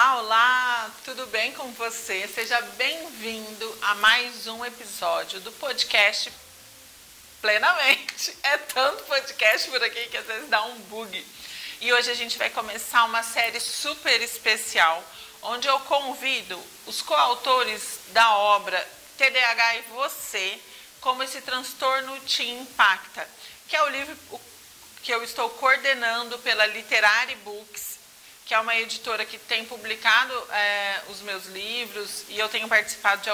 Olá, olá, tudo bem com você? Seja bem-vindo a mais um episódio do podcast Plenamente. É tanto podcast por aqui que às vezes dá um bug. E hoje a gente vai começar uma série super especial, onde eu convido os coautores da obra TDAH e Você, como esse transtorno te impacta, que é o livro que eu estou coordenando pela Literary Books, que é uma editora que tem publicado os meus livros, e eu tenho participado de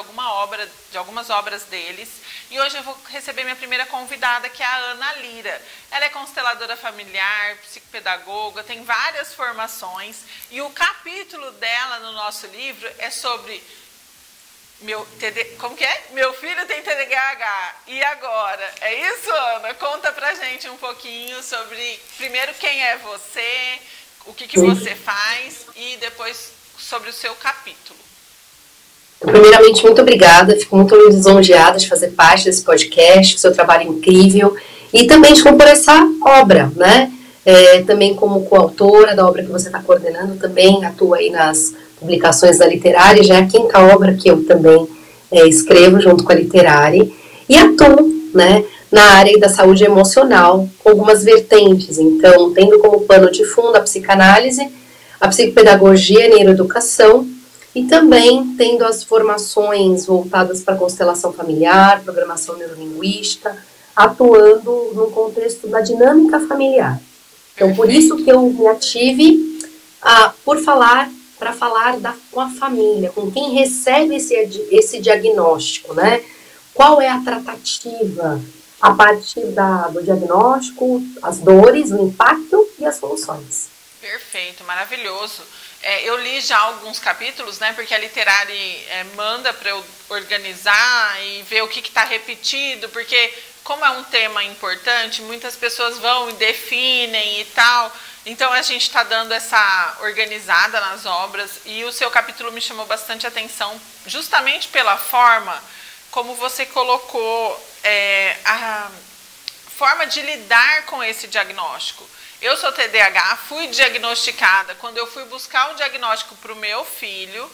algumas obras deles. E hoje eu vou receber minha primeira convidada, que é a Ana Lira. Ela é consteladora familiar, psicopedagoga, tem várias formações, e o capítulo dela no nosso livro é sobre como que é? Meu filho tem TDAH, e agora? É isso, Ana? Conta pra gente um pouquinho sobre, primeiro, quem é você, o que você faz, e depois sobre o seu capítulo. Primeiramente, muito obrigada, fico muito lisonjeada de fazer parte desse podcast, seu trabalho incrível, e também de compor essa obra, né? Também como coautora da obra que você está coordenando, também atua aí nas publicações da Literary, já é a quinta obra que eu também escrevo junto com a Literary, e atuo, né, na área da saúde emocional, com algumas vertentes, então, tendo como pano de fundo a psicanálise, a psicopedagogia e a neuroeducação, e também tendo as formações voltadas para constelação familiar, programação neurolinguística, atuando no contexto da dinâmica familiar. Então, por isso que eu me ative para falar com a família, com quem recebe esse diagnóstico, né? Qual é a tratativa a partir do diagnóstico, as dores, o impacto e as soluções. Perfeito, maravilhoso. Eu li já alguns capítulos, né? Porque a Literary manda para eu organizar e ver o que está repetido, porque como é um tema importante, muitas pessoas vão e definem e tal. Então a gente está dando essa organizada nas obras, e o seu capítulo me chamou bastante atenção, justamente pela forma como você colocou a forma de lidar com esse diagnóstico. Eu sou TDAH, fui diagnosticada quando eu fui buscar um diagnóstico para o meu filho,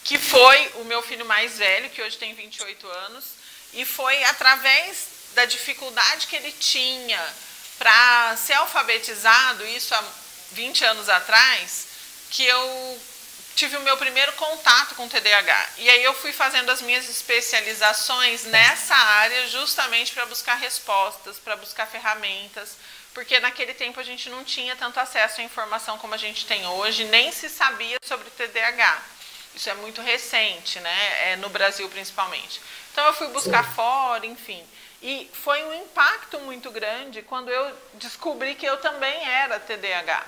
que foi o meu filho mais velho, que hoje tem 28 anos, e foi através da dificuldade que ele tinha para ser alfabetizado, isso há 20 anos atrás, que eu tive o meu primeiro contato com o TDAH. E aí eu fui fazendo as minhas especializações nessa área justamente para buscar respostas, para buscar ferramentas, porque naquele tempo a gente não tinha tanto acesso à informação como a gente tem hoje, nem se sabia sobre TDAH. Isso é muito recente, né? No Brasil principalmente. Então eu fui buscar fora, enfim. E foi um impacto muito grande quando eu descobri que eu também era TDAH,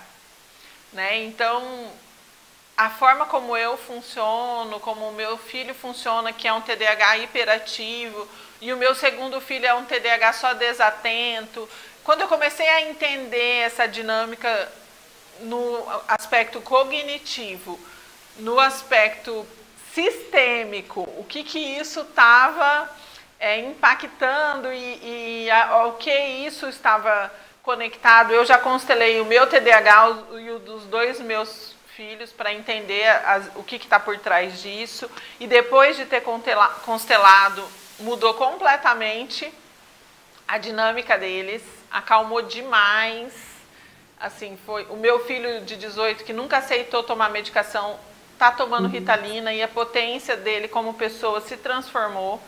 né? Então, a forma como eu funciono, como o meu filho funciona, que é um TDAH hiperativo, e o meu segundo filho é um TDAH só desatento. Quando eu comecei a entender essa dinâmica no aspecto cognitivo, no aspecto sistêmico, o que isso estava impactando e ao que isso estava conectado. Eu já constelei o meu TDAH e o dos dois meus filhos para entender o que está por trás disso, e depois de ter constelado, mudou completamente a dinâmica deles, acalmou demais. Assim, foi o meu filho de 18, que nunca aceitou tomar medicação, está tomando Ritalina, e a potência dele como pessoa se transformou,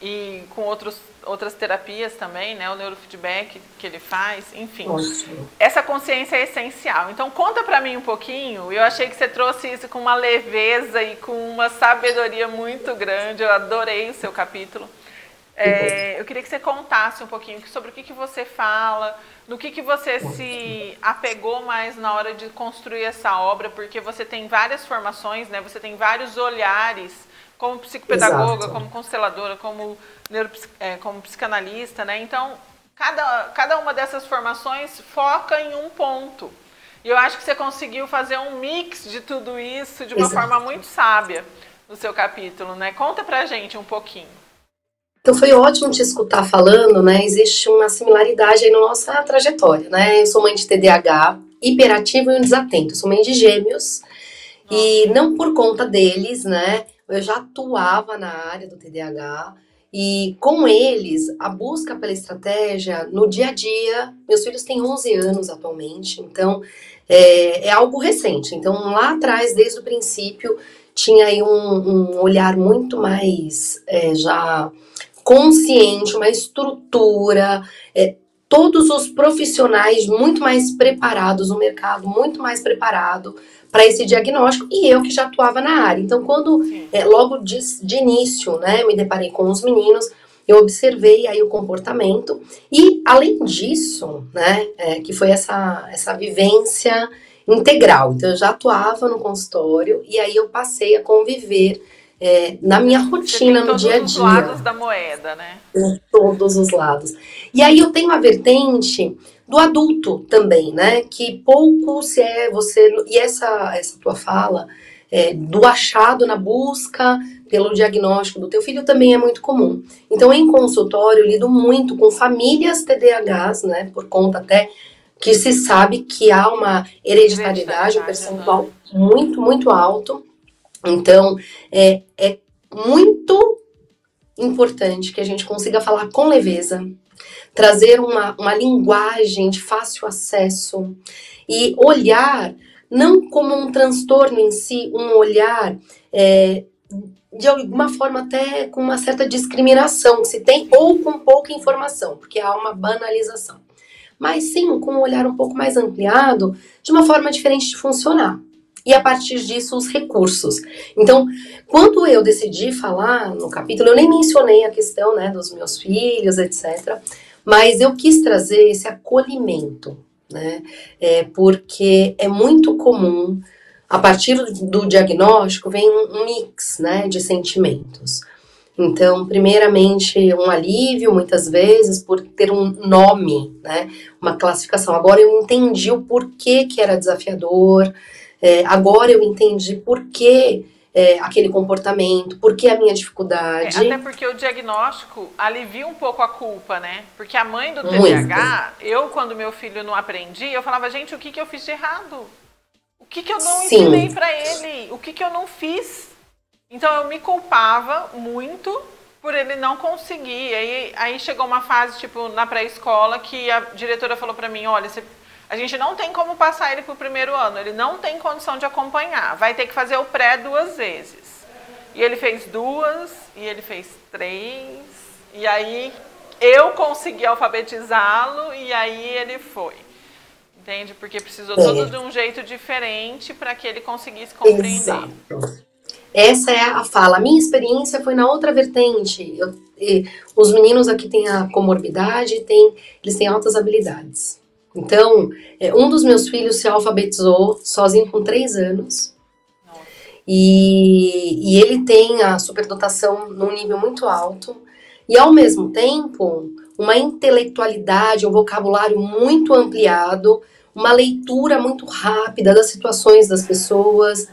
e com outras terapias também, né, o neurofeedback que ele faz, enfim. Nossa. Essa consciência é essencial. Então conta para mim um pouquinho. Eu achei que você trouxe isso com uma leveza e com uma sabedoria muito grande. Eu adorei o seu capítulo. Eu queria que você contasse um pouquinho sobre o que você fala, no que você se apegou mais na hora de construir essa obra, porque você tem várias formações, né? Você tem vários olhares, como psicopedagoga, como consteladora, como psicanalista, né? Então, cada uma dessas formações foca em um ponto. E eu acho que você conseguiu fazer um mix de tudo isso de uma forma muito sábia no seu capítulo, né? Conta pra gente um pouquinho. Então foi ótimo te escutar falando, né? Existe uma similaridade aí na nossa trajetória, né? Eu sou mãe de TDAH, hiperativo e um desatento. Eu sou mãe de gêmeos. E não por conta deles, né? Eu já atuava na área do TDAH e com eles, a busca pela estratégia no dia a dia, meus filhos têm 11 anos atualmente, então é algo recente. Então lá atrás, desde o princípio, tinha aí um olhar muito mais já consciente, uma estrutura, todos os profissionais muito mais preparados, o mercado muito mais preparado para esse diagnóstico e eu que já atuava na área. Então, quando logo de início, né, me deparei com os meninos, eu observei aí o comportamento e, além disso, né, que foi essa vivência integral. Então, eu já atuava no consultório e aí eu passei a conviver na minha rotina, no dia a dia. Todos os lados da moeda, né? Em todos os lados. E aí eu tenho a vertente do adulto também, né? Que pouco se é você... E essa tua fala do achado na busca pelo diagnóstico do teu filho também é muito comum. Então, em consultório, eu lido muito com famílias TDAHs, né? Por conta até que se sabe que há uma hereditariedade, um percentual muito, muito alto. Então, é muito importante que a gente consiga falar com leveza, trazer uma linguagem de fácil acesso e olhar, não como um transtorno em si, um olhar de alguma forma até com uma certa discriminação que se tem, ou com pouca informação, porque há uma banalização. Mas sim, com um olhar um pouco mais ampliado, de uma forma diferente de funcionar. E a partir disso, os recursos. Então, quando eu decidi falar no capítulo, eu nem mencionei a questão, né, dos meus filhos, etc. Mas eu quis trazer esse acolhimento, né? Porque é muito comum, a partir do diagnóstico, vem um mix, né, de sentimentos. Então, primeiramente, um alívio, muitas vezes, por ter um nome, né, uma classificação. Agora eu entendi o porquê que era desafiador. Agora eu entendi por que aquele comportamento, por que a minha dificuldade. Até porque o diagnóstico alivia um pouco a culpa, né? Porque a mãe do TDAH, quando meu filho não aprendia, eu falava, gente, o que eu fiz de errado? O que eu não ensinei pra ele? O que eu não fiz? Então eu me culpava muito por ele não conseguir. Aí chegou uma fase, tipo, na pré-escola, que a diretora falou pra mim, olha, a gente não tem como passar ele pro primeiro ano, ele não tem condição de acompanhar, vai ter que fazer o pré 2 vezes. E ele fez 2, e ele fez 3, e aí eu consegui alfabetizá-lo, e aí ele foi. Entende? Porque precisou todo de um jeito diferente para que ele conseguisse compreender. Exato. Essa é a fala. A minha experiência foi na outra vertente. Os meninos aqui têm a comorbidade, eles têm altas habilidades. Então, um dos meus filhos se alfabetizou sozinho com 3 anos. E ele tem a superdotação num nível muito alto. E, ao mesmo tempo, uma intelectualidade, um vocabulário muito ampliado, uma leitura muito rápida das situações das pessoas,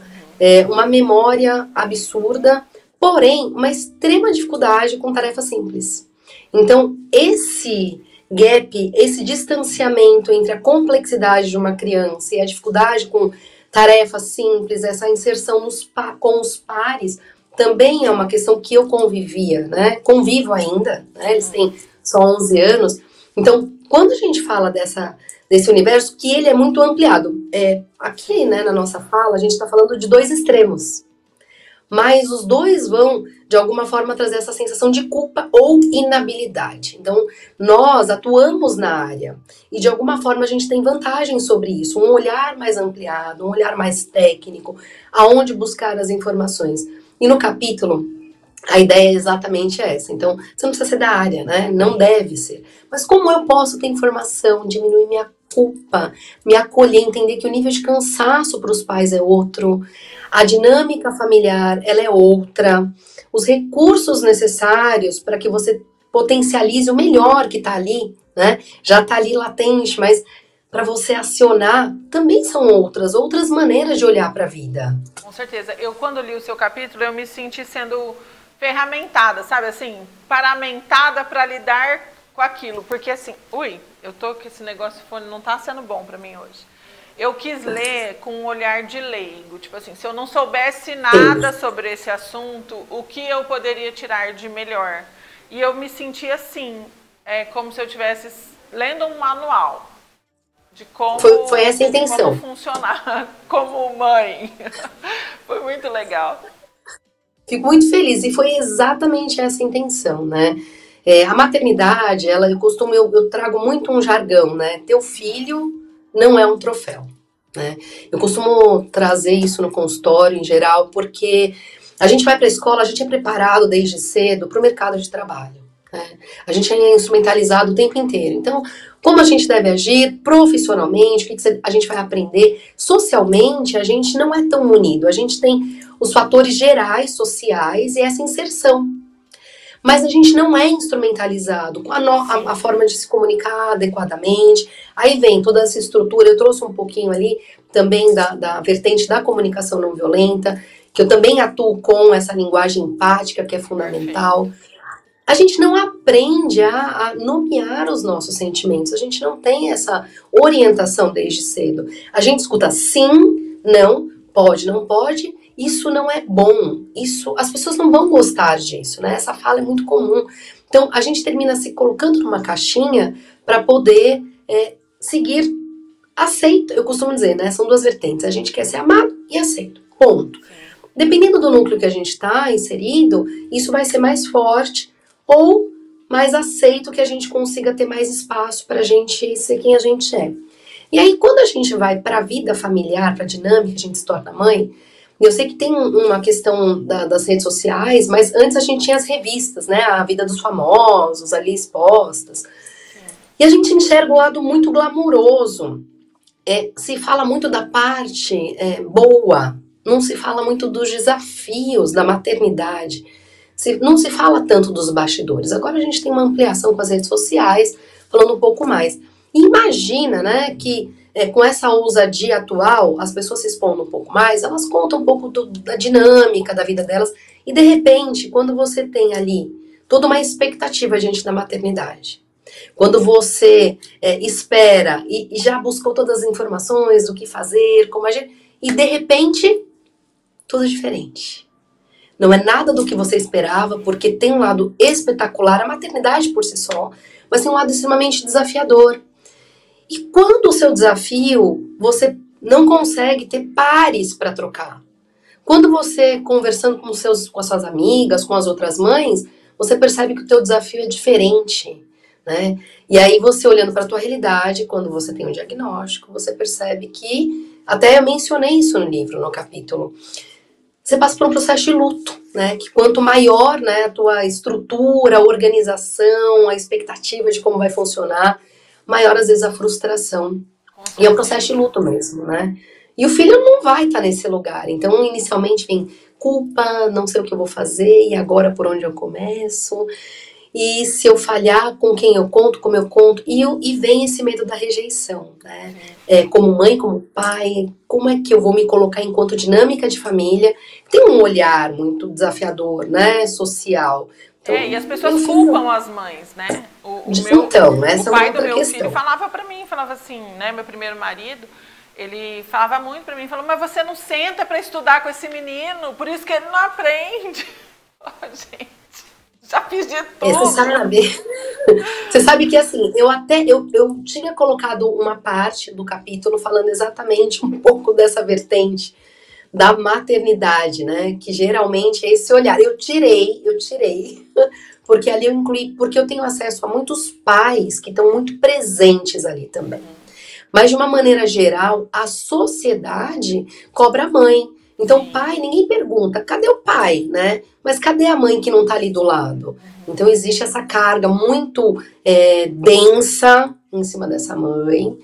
uma memória absurda, porém, uma extrema dificuldade com tarefas simples. Então, esse gap, esse distanciamento entre a complexidade de uma criança e a dificuldade com tarefas simples, essa inserção com os pares, também é uma questão que eu convivia, né? Convivo ainda, né? Eles têm só 11 anos. Então, quando a gente fala desse universo, que ele é muito ampliado, aqui, né, na nossa fala, a gente está falando de 2 extremos. Mas os 2 vão, de alguma forma, trazer essa sensação de culpa ou inabilidade. Então, nós atuamos na área e, de alguma forma, a gente tem vantagem sobre isso. Um olhar mais ampliado, um olhar mais técnico, aonde buscar as informações. E no capítulo, a ideia é exatamente essa. Então, você não precisa ser da área, né? Não deve ser. Mas como eu posso ter informação, diminuir minha culpa, me acolher, entender que o nível de cansaço para os pais é outro, a dinâmica familiar, ela é outra, os recursos necessários para que você potencialize o melhor que está ali, né? Já está ali latente, mas para você acionar também são outras maneiras de olhar para a vida. Com certeza. Eu, quando li o seu capítulo, eu me senti sendo ferramentada, sabe assim? Paramentada para lidar com aquilo. Porque assim, eu tô com esse negócio de fone, não tá sendo bom para mim hoje. eu quis ler com um olhar de leigo. Tipo assim, se eu não soubesse nada sobre esse assunto, o que eu poderia tirar de melhor? E eu me senti assim, como se eu estivesse lendo um manual de como, foi essa a intenção. como funcionar como mãe. Foi muito legal. Fico muito feliz, e foi exatamente essa a intenção, né? A maternidade, eu trago muito um jargão, né? Teu filho não é um troféu, né? Eu costumo trazer isso no consultório em geral, porque a gente vai para a escola, a gente é preparado desde cedo para o mercado de trabalho, né? A gente é instrumentalizado o tempo inteiro. Então, como a gente deve agir profissionalmente, o que a gente vai aprender socialmente, a gente não é tão unido. A gente tem os fatores gerais, sociais e essa inserção. Mas a gente não é instrumentalizado com a forma de se comunicar adequadamente. Aí vem toda essa estrutura, eu trouxe um pouquinho ali também da vertente da comunicação não violenta, que eu também atuo com essa linguagem empática, que é fundamental. A gente não aprende a nomear os nossos sentimentos, a gente não tem essa orientação desde cedo. A gente escuta sim, não, pode, não pode, isso não é bom, as pessoas não vão gostar disso, né? Essa fala é muito comum. Então, a gente termina se colocando numa caixinha para poder seguir aceito. Eu costumo dizer, né? São duas vertentes, a gente quer ser amado e aceito, ponto. Dependendo do núcleo que a gente está inserido, isso vai ser mais forte ou mais aceito, que a gente consiga ter mais espaço para a gente ser quem a gente é. E aí, quando a gente vai para a vida familiar, para a dinâmica, a gente se torna mãe, eu sei que tem uma questão das redes sociais, mas antes a gente tinha as revistas, né? A vida dos famosos ali expostas. E a gente enxerga um lado muito glamuroso. Se fala muito da parte boa, não se fala muito dos desafios da maternidade. Não se fala tanto dos bastidores. Agora a gente tem uma ampliação com as redes sociais, falando um pouco mais. E imagina, né, que com essa ousadia atual, as pessoas se expondo um pouco mais, elas contam um pouco da dinâmica da vida delas, e de repente, quando você tem ali toda uma expectativa diante da maternidade, quando você espera e já buscou todas as informações do que fazer, como agir, e de repente, tudo diferente. Não é nada do que você esperava, porque tem um lado espetacular, a maternidade por si só, mas tem um lado extremamente desafiador. E quando o seu desafio, você não consegue ter pares para trocar. Quando você, conversando com as suas amigas, com as outras mães, você percebe que o teu desafio é diferente, né? E aí você olhando para a tua realidade, quando você tem um diagnóstico, você percebe que, até eu mencionei isso no livro, no capítulo, você passa por um processo de luto, né? Que quanto maior, né, a tua estrutura, a organização, a expectativa de como vai funcionar, maior às vezes a frustração. E é um processo de luto mesmo, né? E o filho não vai estar nesse lugar. Então, inicialmente vem culpa, não sei o que eu vou fazer, e agora por onde eu começo? E se eu falhar, com quem eu conto, como eu conto? E vem esse medo da rejeição, né? Como mãe, como pai, como é que eu vou me colocar enquanto dinâmica de família? Tem um olhar muito desafiador, né? Social. Então, e as pessoas culpam as mães, né? Essa o pai é do meu questão. Filho falava pra mim, falava assim, né? Meu primeiro marido, ele falava muito pra mim, falou, mas você não senta pra estudar com esse menino, por isso que ele não aprende. Oh, gente, já fiz de tudo. Você sabe que assim, eu tinha colocado uma parte do capítulo falando exatamente um pouco dessa vertente da maternidade, né? Que geralmente é esse olhar. Eu tirei, porque ali eu incluí, porque eu tenho acesso a muitos pais que estão muito presentes ali também. Mas de uma maneira geral, a sociedade cobra a mãe. Então, pai, ninguém pergunta, cadê o pai, né? Mas cadê a mãe que não tá ali do lado? Então, existe essa carga muito densa em cima dessa mãe.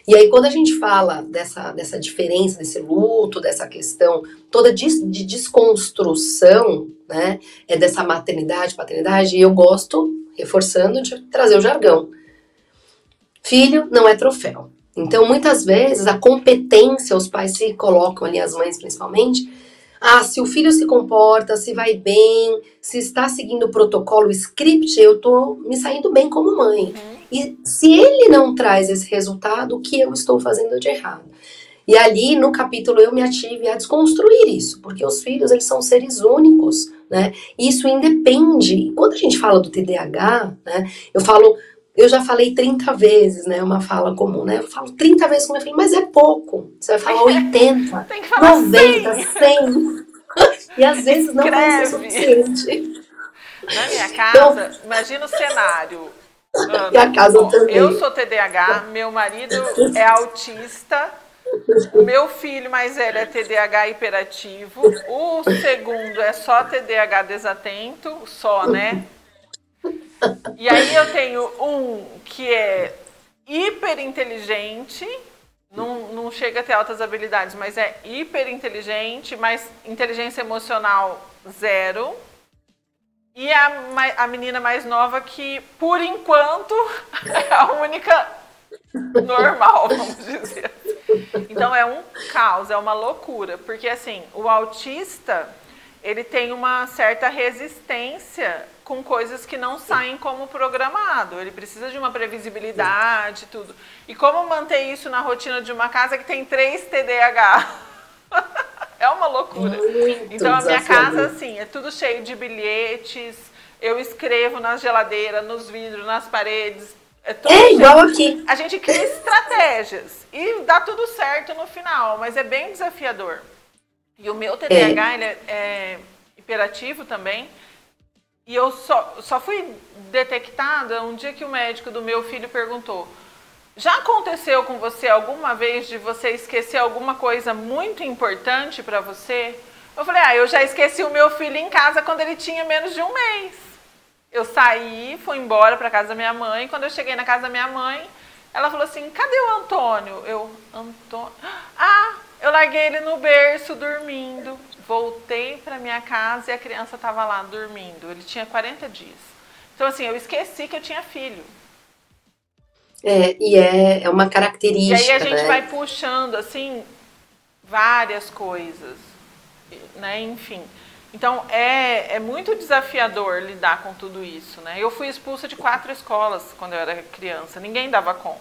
E aí, quando a gente fala dessa diferença, desse luto, dessa questão toda de desconstrução, né, dessa maternidade, paternidade, eu gosto, reforçando, de trazer o jargão. Filho não é troféu. Então, muitas vezes, a competência, os pais se colocam ali, as mães principalmente, se o filho se comporta, se vai bem, se está seguindo o protocolo, o script, eu tô me saindo bem como mãe. E se ele não traz esse resultado, o que eu estou fazendo de errado? E ali, no capítulo, eu me ative a desconstruir isso, porque os filhos, eles são seres únicos, né? Isso independe. Quando a gente fala do TDAH, né, eu já falei 30 vezes, né? Uma fala comum, né? Eu falo 30 vezes com meu filho, mas é pouco. Você vai falar 80, tem que falar 90, 100. 100. E às vezes não vai ser suficiente. Na minha casa, imagina o cenário. E a casa Ó, também. eu sou TDAH, meu marido é autista, o meu filho mais velho é TDAH hiperativo, o segundo é só TDAH desatento, só, né? E aí eu tenho um que é hiperinteligente, não chega a ter altas habilidades, mas é hiperinteligente, mas inteligência emocional zero. E a menina mais nova que, por enquanto, é a única normal, vamos dizer. Então é um caos, é uma loucura. Porque assim, o autista, ele tem uma certa resistência com coisas que não saem como programado. Ele precisa de uma previsibilidade e tudo. E como manter isso na rotina de uma casa que tem 3 TDAH? É uma loucura. Muito então a minha desafiador. casa, assim, é tudo cheio de bilhetes, eu escrevo na geladeira, nos vidros, nas paredes. É tudo igual aqui. A gente cria estratégias e dá tudo certo no final, mas é bem desafiador. E o meu TDAH, ele é hiperativo também. E eu só fui detectada um dia que o médico do meu filho perguntou: já aconteceu com você alguma vez de você esquecer alguma coisa muito importante para você? Eu falei, eu já esqueci o meu filho em casa quando ele tinha menos de um mês. Eu saí, fui embora para casa da minha mãe. Quando eu cheguei na casa da minha mãe, ela falou assim, cadê o Antônio? Antônio? Eu larguei ele no berço dormindo. Voltei para minha casa e a criança estava lá dormindo. Ele tinha 40 dias. Então assim, eu esqueci que eu tinha filho. E é uma característica, E aí a gente né? vai puxando, assim, várias coisas, né? Enfim. Então, é muito desafiador lidar com tudo isso, né? Eu fui expulsa de 4 escolas quando eu era criança. Ninguém dava conta.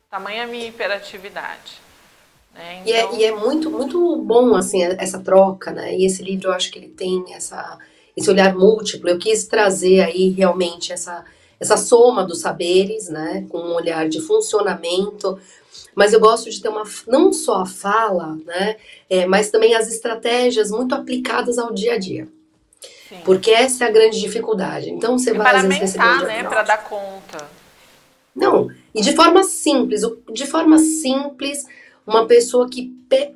Tamanha a minha hiperatividade. Né? Então... E é muito, muito bom, assim, essa troca, né? E esse livro, eu acho que ele tem esse olhar múltiplo. Eu quis trazer aí, realmente, essa soma dos saberes, né? Com um olhar de funcionamento. Mas eu gosto de ter não só a fala, né? Mas também as estratégias muito aplicadas ao dia a dia. Sim. Porque essa é a grande dificuldade. Então você vai, às vezes, receber um diagnóstico, né? Para dar conta. Não, e de forma simples, uma pessoa que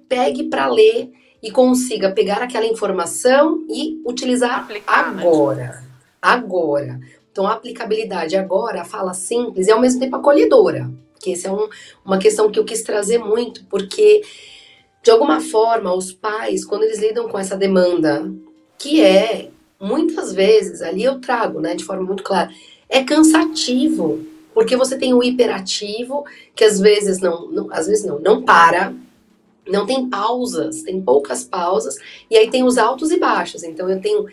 pegue para ler e consiga pegar aquela informação e utilizar aplicar, agora. Né? Agora. Então, a aplicabilidade agora, a fala simples e ao mesmo tempo acolhedora. Que essa é uma questão que eu quis trazer muito, porque, de alguma forma, os pais, quando eles lidam com essa demanda, que muitas vezes, ali eu trago, né, de forma muito clara, é cansativo. Porque você tem o hiperativo, que às vezes não para, não tem pausas, tem poucas pausas, e aí tem os altos e baixos. Então eu tenho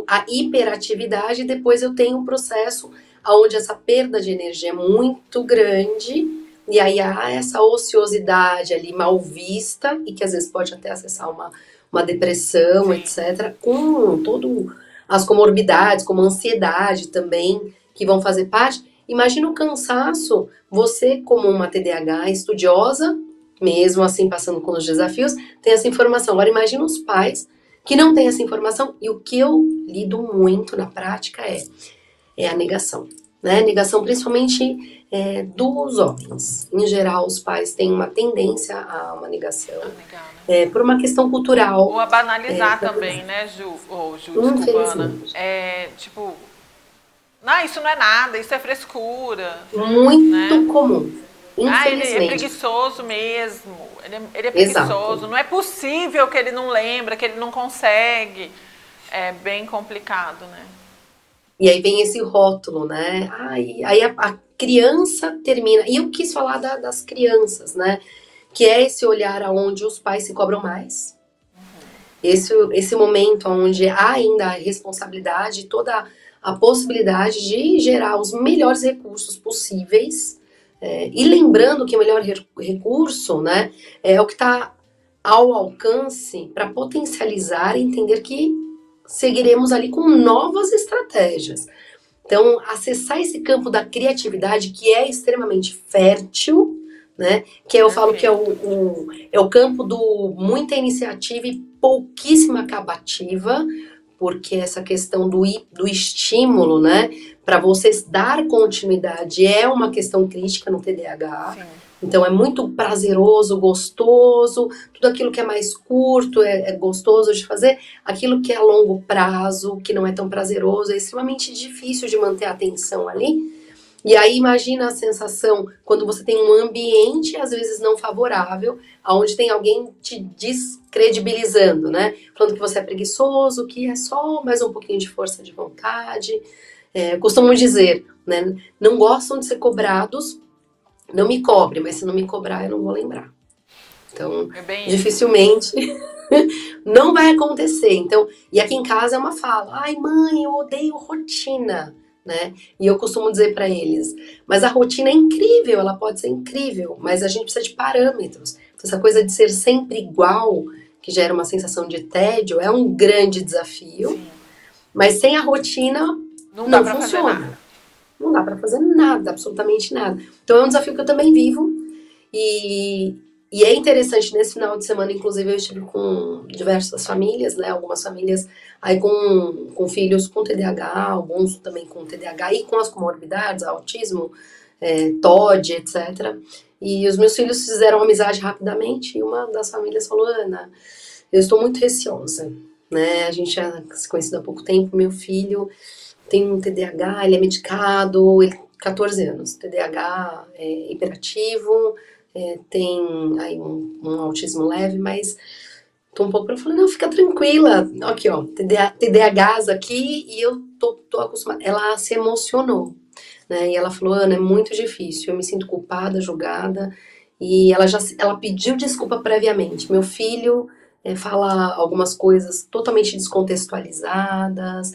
a hiperatividade e depois eu tenho um processo onde essa perda de energia é muito grande, e aí há essa ociosidade ali mal vista, e que às vezes pode até acessar uma depressão, sim, etc., com todas as comorbidades, como a ansiedade também, que vão fazer parte. Imagina o cansaço, você como uma TDAH estudiosa, mesmo assim passando com os desafios, tem essa informação. Agora imagina os pais que não têm essa informação, e o que eu lido muito na prática é a negação. Né? Negação principalmente dos homens. Em geral, os pais têm uma tendência a uma negação. Legal, né? Por uma questão cultural. Ou a banalizar também, né, Ju? Desculpa, Ana. Tipo... Não, isso não é nada, isso é frescura. Muito, né? Comum. Infelizmente. Ele é preguiçoso mesmo. Ele é preguiçoso. Exato. Não é possível que ele não lembra, que ele não consegue. É bem complicado, né? E aí vem esse rótulo, né? Aí a criança termina. E eu quis falar das crianças, né? Que é esse olhar aonde os pais se cobram mais. Esse momento onde há ainda a responsabilidade, toda a possibilidade de gerar os melhores recursos possíveis, E lembrando que o melhor recurso, né, é o que está ao alcance para potencializar e entender que seguiremos ali com novas estratégias. Então, acessar esse campo da criatividade, que é extremamente fértil, né? Que eu falo que é o campo do muita iniciativa e pouquíssima acabativa, porque essa questão do estímulo, né? Para vocês dar continuidade é uma questão crítica no TDAH. Sim. Então é muito prazeroso, gostoso, tudo aquilo que é mais curto é gostoso de fazer, aquilo que é a longo prazo, que não é tão prazeroso, é extremamente difícil de manter a atenção ali. E aí imagina a sensação quando você tem um ambiente, às vezes não favorável, onde tem alguém te descredibilizando, né? Falando que você é preguiçoso, que é só mais um pouquinho de força de vontade. Costumam dizer, né? Não gostam de ser cobrados. Não me cobre, mas se não me cobrar, eu não vou lembrar. Então, dificilmente não vai acontecer. Então, e aqui em casa é uma fala. Ai, mãe, eu odeio rotina, né? E eu costumo dizer para eles, mas a rotina é incrível, ela pode ser incrível, mas a gente precisa de parâmetros. Então, essa coisa de ser sempre igual, que gera uma sensação de tédio, é um grande desafio. Sim. Mas sem a rotina, não funciona. Não dá para fazer nada, absolutamente nada. Então é um desafio que eu também vivo. E é interessante, nesse final de semana, inclusive, eu estive com diversas famílias, né? Algumas famílias aí com filhos com TDAH, alguns também com TDAH e com as comorbidades, autismo, TOD, etc. E os meus filhos fizeram amizade rapidamente e uma das famílias falou, Ana, eu estou muito receosa, né? A gente já se conhecido há pouco tempo, meu filho tem um TDAH, ele é medicado, ele 14 anos, TDAH hiperativo, tem aí um autismo leve, mas tô um pouco, eu falei, não, fica tranquila, aqui ó, TDAHs aqui e eu tô acostumada. Ela se emocionou, né, e ela falou, Ana, é muito difícil, eu me sinto culpada, julgada, e ela pediu desculpa previamente. Meu filho fala algumas coisas totalmente descontextualizadas,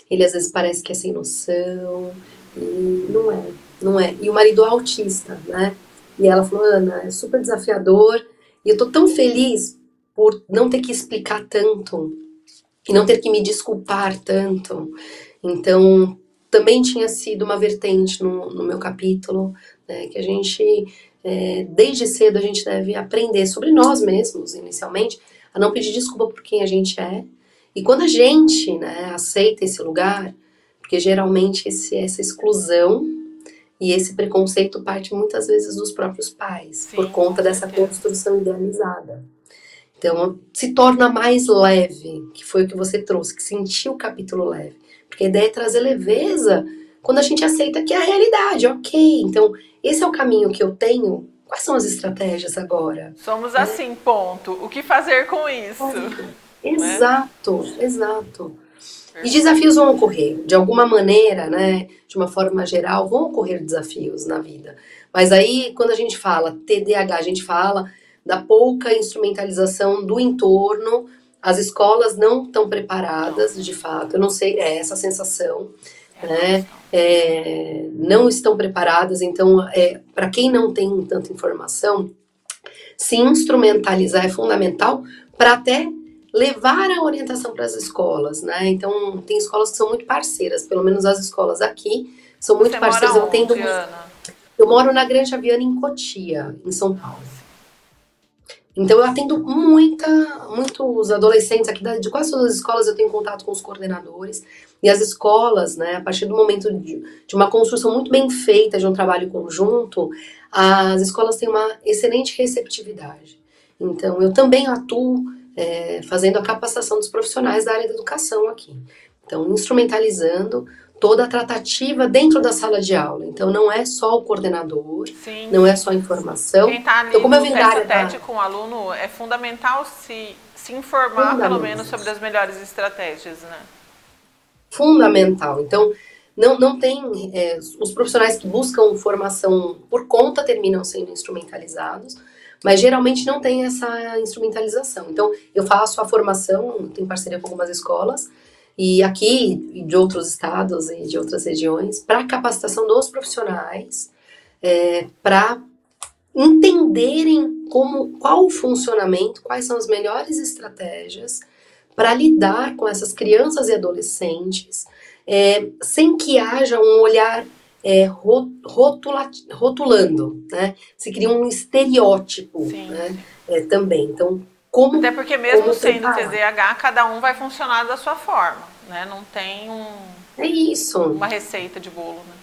ele às vezes parece que é sem noção, e não é. E o marido é autista, né? E ela falou, Ana, é super desafiador, e eu tô tão feliz por não ter que explicar tanto, e não ter que me desculpar tanto. Então, também tinha sido uma vertente no meu capítulo, né, que a gente, desde cedo, a gente deve aprender sobre nós mesmos, inicialmente, a não pedir desculpa por quem a gente é. E quando a gente, né, aceita esse lugar, porque geralmente essa exclusão e esse preconceito parte muitas vezes dos próprios pais, sim, por conta dessa construção idealizada. Então, se torna mais leve, que foi o que você trouxe, que sentiu o capítulo leve. Porque a ideia é trazer leveza quando a gente aceita que é a realidade, ok. Então, esse é o caminho que eu tenho. Quais são as estratégias agora? Somos assim, ponto. O que fazer com isso? Exato, né? Exato. E desafios vão ocorrer, de alguma maneira, né, de uma forma geral, vão ocorrer desafios na vida. Mas aí, quando a gente fala TDAH, a gente fala da pouca instrumentalização do entorno, as escolas não estão preparadas, de fato, eu não sei, é essa sensação, né, não estão preparadas, então, para quem não tem tanta informação, se instrumentalizar é fundamental para até levar a orientação para as escolas, né? Então, tem escolas que são muito parceiras, pelo menos as escolas aqui são muito parceiras. Eu moro na Grande Aviana, em Cotia, em São Paulo. Então, eu atendo muitos adolescentes aqui de quase todas as escolas, eu tenho contato com os coordenadores. E as escolas, né, a partir do momento de uma construção muito bem feita, de um trabalho conjunto, as escolas têm uma excelente receptividade. Então, eu também atuo fazendo a capacitação dos profissionais da área da educação aqui. Então, instrumentalizando toda a tratativa dentro da sala de aula. Então, não é só o coordenador, sim, não é só a informação. Quem está ali então, como no tete-a-tete com o aluno, é fundamental se informar, pelo menos, sobre as melhores estratégias, né? Fundamental. Então, não tem... os profissionais que buscam formação por conta terminam sendo instrumentalizados, mas geralmente não tem essa instrumentalização. Então, eu faço a formação, tenho parceria com algumas escolas, e aqui, de outros estados e de outras regiões, para a capacitação dos profissionais, para entenderem qual o funcionamento, quais são as melhores estratégias para lidar com essas crianças e adolescentes, sem que haja um olhar rotulando, né? Se cria um estereótipo, né? Também. Então, até porque mesmo sendo TDAH, cada um vai funcionar da sua forma, né? Não tem uma receita de bolo, né?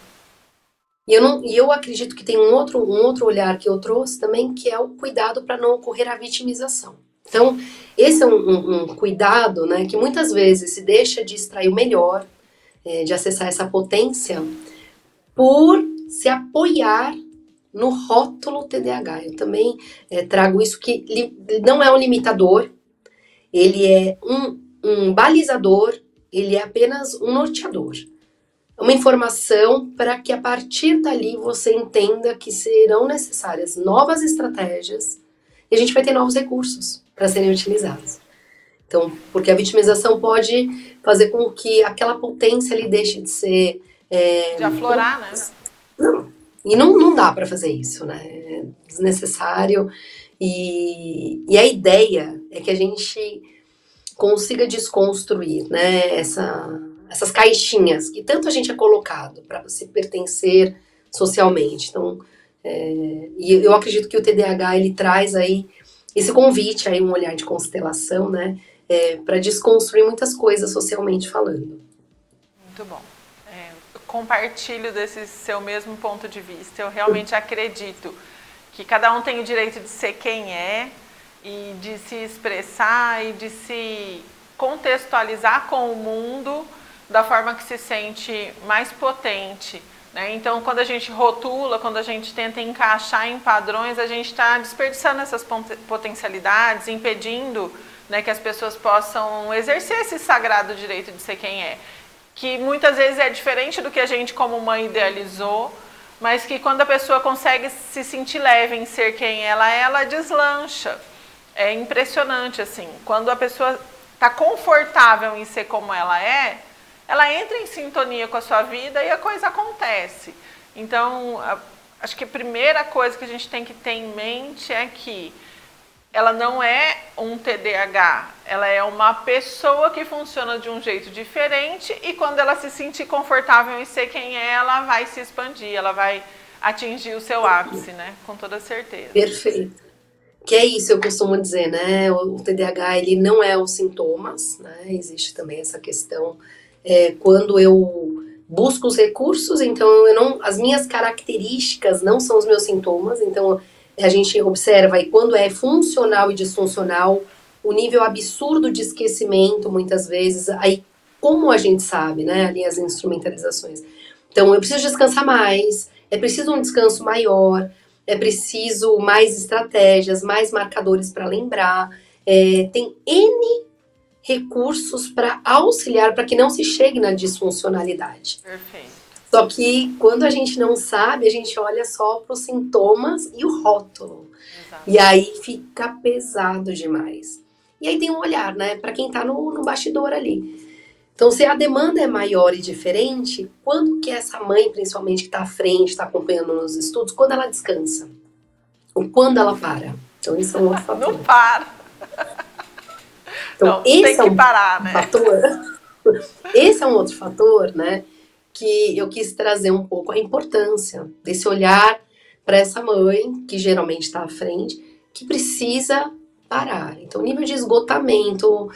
E eu acredito que tem um outro olhar que eu trouxe também, que é o cuidado para não ocorrer a vitimização. Então, esse é um cuidado, né, que muitas vezes se deixa de extrair o melhor, de acessar essa potência, por se apoiar no rótulo TDAH. Eu também trago isso que não é um limitador, ele é um balizador, ele é apenas um norteador. Uma informação para que a partir dali você entenda que serão necessárias novas estratégias e a gente vai ter novos recursos para serem utilizados. Então, porque a vitimização pode fazer com que aquela potência ali deixe de ser... de aflorar, né? Não. E não dá para fazer isso, né? É desnecessário. E a ideia é que a gente consiga desconstruir, né, essas caixinhas que tanto a gente é colocado para você pertencer socialmente. Então, e eu acredito que o TDAH ele traz aí esse convite aí, um olhar de constelação, né, para desconstruir muitas coisas socialmente falando. Muito bom. Eu compartilho desse seu mesmo ponto de vista. Eu realmente acredito que cada um tem o direito de ser quem é e de se expressar e de se contextualizar com o mundo da forma que se sente mais potente, né? Então, quando a gente rotula, quando a gente tenta encaixar em padrões, a gente está desperdiçando essas potencialidades, impedindo, né, que as pessoas possam exercer esse sagrado direito de ser quem é, que muitas vezes é diferente do que a gente como mãe idealizou, mas que quando a pessoa consegue se sentir leve em ser quem ela deslancha. É impressionante, assim, quando a pessoa está confortável em ser como ela entra em sintonia com a sua vida e a coisa acontece. Então, acho que a primeira coisa que a gente tem que ter em mente é que ela não é um TDAH, ela é uma pessoa que funciona de um jeito diferente e quando ela se sentir confortável em ser quem ela vai se expandir, ela vai atingir o seu ápice, né? Com toda certeza. Perfeito. Que é isso, eu costumo dizer, né? O TDAH, ele não é os sintomas, né? Existe também essa questão, quando eu busco os recursos, então as minhas características não são os meus sintomas, então a gente observa aí quando é funcional e disfuncional, o nível absurdo de esquecimento, muitas vezes, aí como a gente sabe, né? Ali as instrumentalizações. Então, eu preciso descansar mais, é preciso um descanso maior, é preciso mais estratégias, mais marcadores para lembrar. Tem N recursos para auxiliar para que não se chegue na disfuncionalidade. Perfeito. Só que quando a gente não sabe, a gente olha só para os sintomas e o rótulo. Exato. E aí fica pesado demais. E aí tem um olhar, né, para quem está no bastidor ali. Então, se a demanda é maior e diferente, quando que essa mãe, principalmente, que está à frente, está acompanhando nos estudos, quando ela descansa? Ou quando ela para? Então, isso é um outro fator. Não para. Então, não, esse tem que parar, né? Esse é um outro fator, né, que eu quis trazer um pouco a importância desse olhar para essa mãe, que geralmente está à frente, que precisa parar. Então, o nível de esgotamento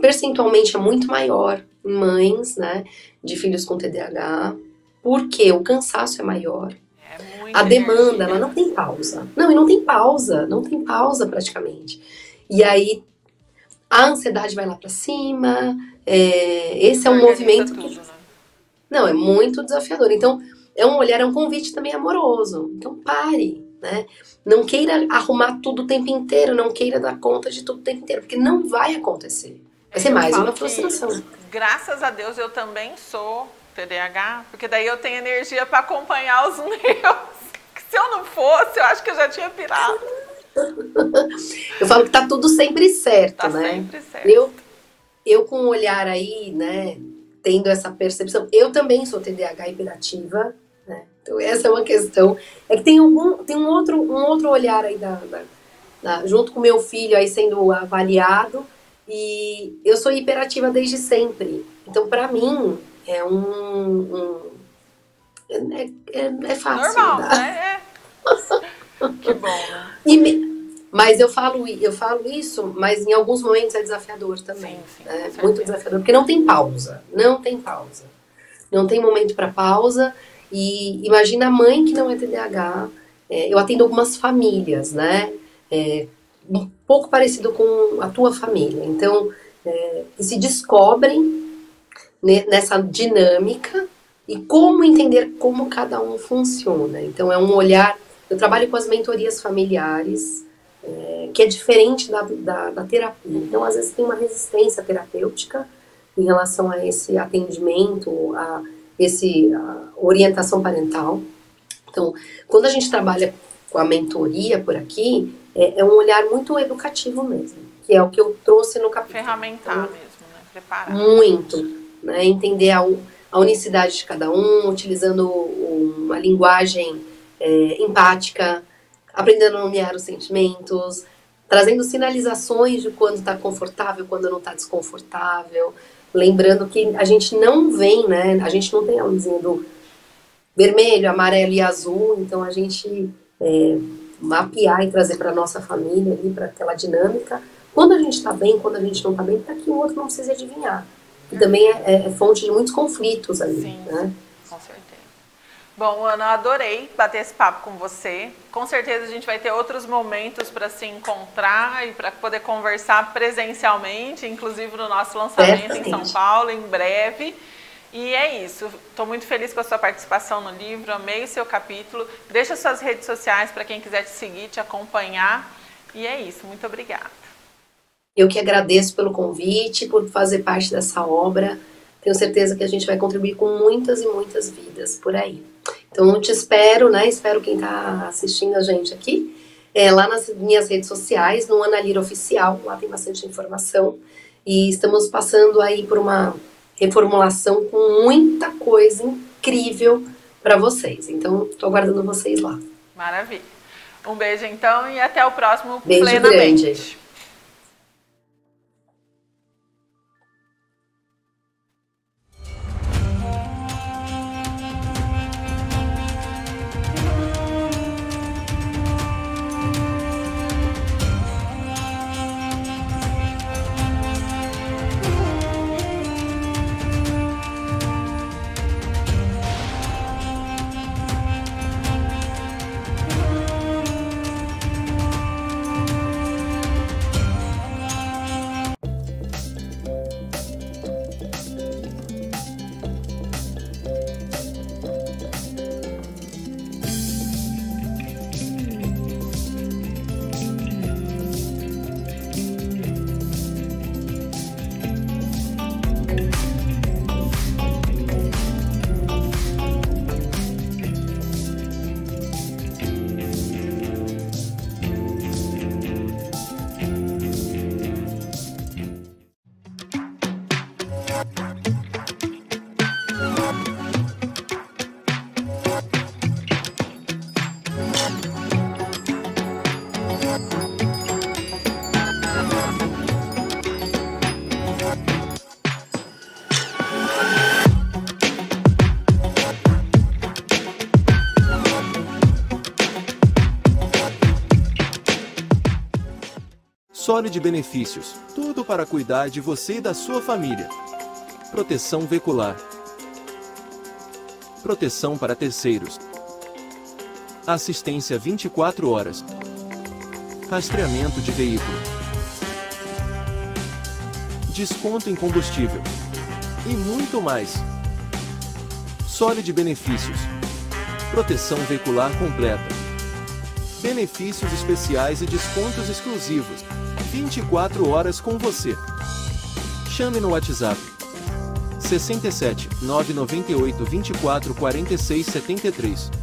percentualmente é muito maior em mães, né, de filhos com TDAH, porque o cansaço é maior. A demanda, ela não tem pausa. Não, e não tem pausa praticamente. E aí, a ansiedade vai lá para cima, esse é um movimento que... Não, é muito desafiador. Então, é um convite também amoroso. Então, pare, né? Não queira arrumar tudo o tempo inteiro, não queira dar conta de tudo o tempo inteiro, porque não vai acontecer. Vai ser mais uma frustração. Graças a Deus eu também sou TDAH, porque daí eu tenho energia para acompanhar os meus. Se eu não fosse, eu acho que eu já tinha pirado. Eu falo que tá tudo sempre certo, tá né? Sempre certo. Eu com o olhar aí, né, tendo essa percepção, eu também sou TDAH hiperativa, né? Então, essa é uma questão. É que tem um outro olhar aí junto com meu filho aí sendo avaliado, e eu sou hiperativa desde sempre. Então, para mim, é fácil, Normal, tá? né? Que bom, né? Mas eu falo isso, mas em alguns momentos é desafiador também. Sim, Né? com Muito certeza. desafiador, porque não tem pausa. Não tem pausa. Não tem momento para pausa. E imagina a mãe que não é TDAH. Eu atendo algumas famílias, né? Um pouco parecido com a tua família. Então, que se descobrem nessa dinâmica e como entender como cada um funciona. Então, é um olhar. Eu trabalho com as mentorias familiares, que é diferente da terapia. Então, às vezes, tem uma resistência terapêutica em relação a esse atendimento, a orientação parental. Então, quando a gente trabalha com a mentoria por aqui, é um olhar muito educativo mesmo, que é o que eu trouxe no capítulo. Ferramentar mesmo, né? Preparar. Muito, né? Entender a unicidade de cada um, utilizando uma linguagem empática, aprendendo a nomear os sentimentos, trazendo sinalizações de quando está confortável, quando não está desconfortável. Lembrando que a gente não vem, né? A gente não tem a luzinha do vermelho, amarelo e azul, então a gente mapear e trazer para nossa família ali, para aquela dinâmica. Quando a gente está bem, quando a gente não está bem, para que o outro não precise adivinhar. E também é fonte de muitos conflitos ali. Sim, né? com certeza. Bom, Ana, adorei bater esse papo com você. Com certeza a gente vai ter outros momentos para se encontrar e para poder conversar presencialmente, inclusive no nosso lançamento em São Paulo, em breve. E é isso. Estou muito feliz com a sua participação no livro, amei o seu capítulo. Deixa suas redes sociais para quem quiser te seguir, te acompanhar. E é isso. Muito obrigada. Eu que agradeço pelo convite, por fazer parte dessa obra. Tenho certeza que a gente vai contribuir com muitas e muitas vidas por aí. Então, eu te espero, né? Espero quem está assistindo a gente aqui. Lá nas minhas redes sociais, no Ana Lira Oficial, lá tem bastante informação. E estamos passando aí por uma reformulação com muita coisa incrível para vocês. Então, estou aguardando vocês lá. Maravilha. Um beijo, então, e até o próximo Beijo Plenamente. Grande. Solid Benefícios, tudo para cuidar de você e da sua família. Proteção veicular. Proteção para terceiros. Assistência 24 horas. Rastreamento de veículo. Desconto em combustível. E muito mais. Solid Benefícios. Proteção veicular completa. Benefícios especiais e descontos exclusivos. 24 horas com você. Chame no WhatsApp 67 998 24 46 73.